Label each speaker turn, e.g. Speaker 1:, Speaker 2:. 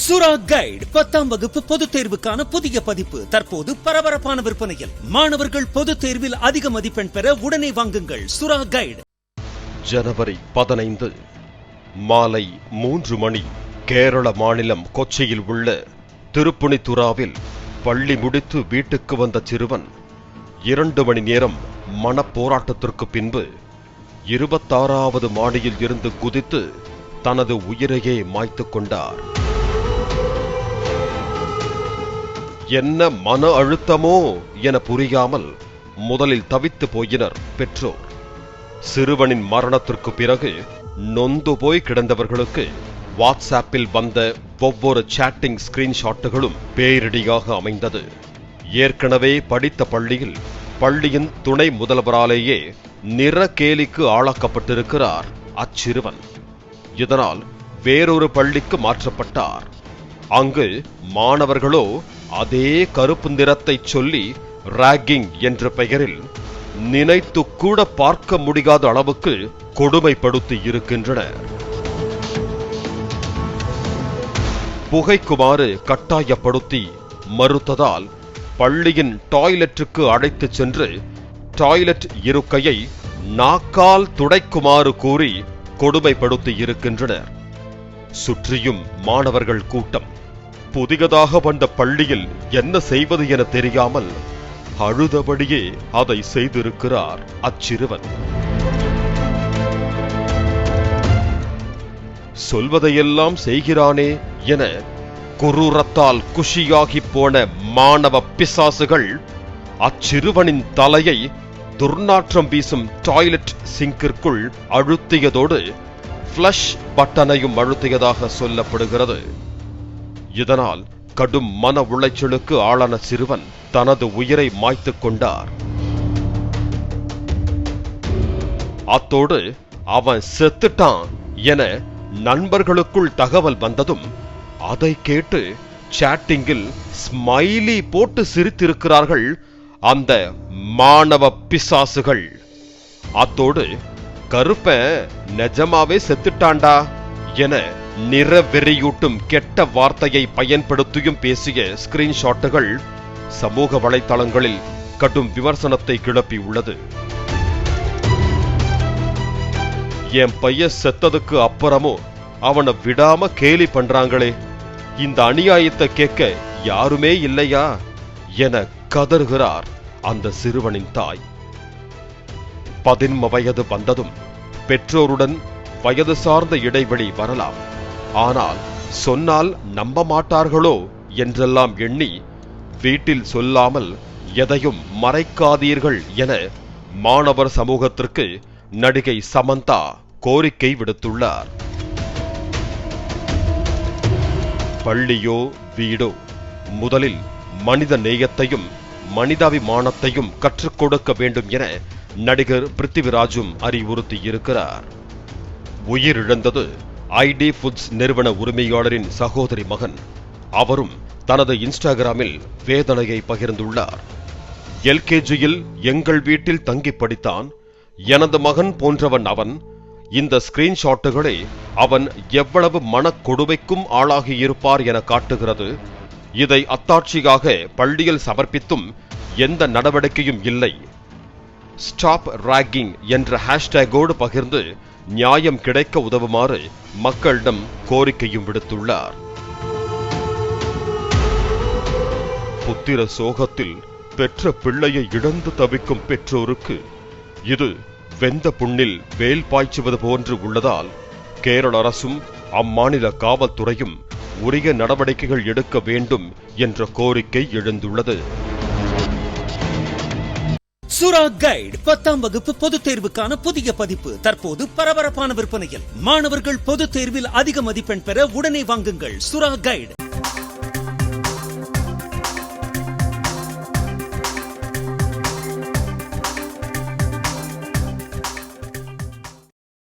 Speaker 1: சுரா கைடு 10ஆம் வகுப்பு பொதுத் தேர்வுக்கான புதிய பதிப்பு தற்போது பரபரப்பான விற்பனையில். மாணவர்கள் பொதுத் தேர்வில் அதிக மதிப்பெண் பெற உடனே வாங்குங்கள் சுரா கைடு.
Speaker 2: ஜனவரி 15 மாலை 3 மணி கேரள மாநிலம் கொச்சியில் உள்ள திருப்புனித்துராவில் பள்ளி முடித்து வீட்டுக்கு வந்த சிறுவன் 2 மணி நேரம் மனப்போராட்டத்திற்கு பின்பு 26வது மாடியில் இருந்து குதித்து தனது உயிரையே மாய்த்துக் கொண்டார். என்ன மன அழுத்தமோ என புரியாமல் முதலில் தவித்து போயினர் பெற்றோர். சிறுவனின் மரணத்திற்கு பிறகு நொந்து போய் கிடந்தவர்களுக்கு வாட்ஸ்ஆப்பில் வந்த ஒவ்வொரு சாட்டிங் ஸ்கிரீன்ஷாட்டுகளும் பேரிடியாக அமைந்தது. ஏற்கனவே படித்த பள்ளியில் பள்ளியின் துணை முதல்வராலேயே நிறகேலிக்கு ஆளாக்கப்பட்டிருக்கிறார் அச்சிறுவன். இதனால் வேறொரு பள்ளிக்கு மாற்றப்பட்டார். அங்கு மாணவர்களோ அதே கருப்பு நிறத்தை சொல்லி ராகிங் என்ற பெயரில் நினைத்து கூட பார்க்க முடியாத அளவுக்கு கொடுமைப்படுத்தி இருக்கின்றனர். புகைக்குமாறு கட்டாயப்படுத்தி மறுத்ததால் பள்ளியின் டாய்லெட்டுக்கு அழைத்துச் சென்று டாய்லெட் இருக்கையை நாக்கால் துடைக்குமாறு கூறி கொடுமைப்படுத்தி இருக்கின்றனர். சுற்றியும் மாணவர்கள் கூட்டம். புதியதாக வந்த பள்ளியில் என்ன செய்வது என தெரியாமல் அழுதபடியே அதை செய்திருக்கிறார் அச்சிறுவன். சொல்வதையெல்லாம் செய்கிறானே என குரூரத்தால் குஷியாகி போன மாணவ பிசாசுகள் அச்சிறுவனின் தலையை துர்நாற்றம் வீசும் டாய்லெட் சிங்கிற்குள் அழுத்தியதோடு ஃப்ளஷ் பட்டனையும் அழுத்தியதாக சொல்லப்படுகிறது. இதனால் கடும் மன உளைச்சலுக்கு ஆளான சிறுவன் தனது உயிரை மாய்த்துக் கொண்டார். அத்தோடு அவன் செத்துட்டான் என நண்பர்களுக்குள் தகவல் வந்ததும் அதை கேட்டு சாட்டிங்கில் ஸ்மைலி போட்டு சிரித்திருக்கிறார்கள் அந்த மாணவ பிசாசுகள். அத்தோடு கருப்பன் நிஜமாவே செத்துட்டாண்டா என நிறவெறியூட்டும் கெட்ட வார்த்தையை பயன்படுத்தியும் பேசிய ஸ்கிரீன்ஷாட்டுகள் சமூக வலைத்தளங்களில் கடும் விமர்சனத்தை கிளப்பியுள்ளது. என் பையன் செத்ததுக்கு அப்புறமும் அவனை விடாம கேலி பண்றாங்களே, இந்த அநியாயத்தை கேட்க யாருமே இல்லையா என கதறுகிறார் அந்த சிறுவனின் தாய். 15 வயது வந்ததும் பெற்றோருடன் வயது சார்ந்த இடைவெளி வரலாம், ஆனால் சொன்னால் நம்ப மாட்டார்களோ என்றெல்லாம் எண்ணி வீட்டில் சொல்லாமல் எதையும் மறைக்காதீர்கள் என மாணவர் சமூகத்திற்கு நடிகை சமந்தா கோரிக்கை விடுத்துள்ளார். பள்ளியோ வீடோ முதலில் மனித நேயத்தையும் மனிதாபிமானத்தையும் கற்றுக் கொடுக்க வேண்டும் என நடிகர் பிருத்திவிராஜும் அறிவுறுத்தியிருக்கிறார். உயிரிழந்தது ஐடி ஃபுட்ஸ் நிறுவன உரிமையாளரின் சகோதரி மகன். அவரும் தனது இன்ஸ்டாகிராமில் வேதனையை பகிர்ந்துள்ளார். எல்கேஜியில் எங்கள் வீட்டில் தங்கி படித்தான். எனது மகன் போன்றவன் அவன். இந்த ஸ்கிரீன்ஷாட்டுகளே அவன் எவ்வளவு மனக்கொடுமைக்கும் ஆளாகியிருப்பார் என காட்டுகிறது. இதை அத்தாட்சியாக பள்ளியில் சமர்ப்பித்தும் எந்த நடவடிக்கையும் இல்லை. ஸ்டாப் ராகிங் என்ற ஹேஷ்டேகோடு பகிர்ந்து நியாயம் கிடைக்க உதவுமாறு மக்களிடம் கோரிக்கையும் விடுத்துள்ளார். புத்திர சோகத்தில் பெற்ற பிள்ளையை இழந்து தவிக்கும் பெற்றோருக்கு இது வெந்த புண்ணில் வேல் பாய்ச்சுவது போன்று உள்ளதால் கேரள அரசும் அம்மாநில காவல்துறையும் உரிய நடவடிக்கைகள் எடுக்க வேண்டும் என்ற கோரிக்கை எழுந்துள்ளது.
Speaker 1: சுரா கைடு 10ஆம் வகுப்பு பொதுத் தேர்வுக்கான புதிய பதிப்பு தற்போது பரபரப்பான விற்பனையில். மாணவர்கள் பொதுத் தேர்வில் அதிக மதிப்பெண் பெற உடனே வாங்குங்கள் சுரா கைடு.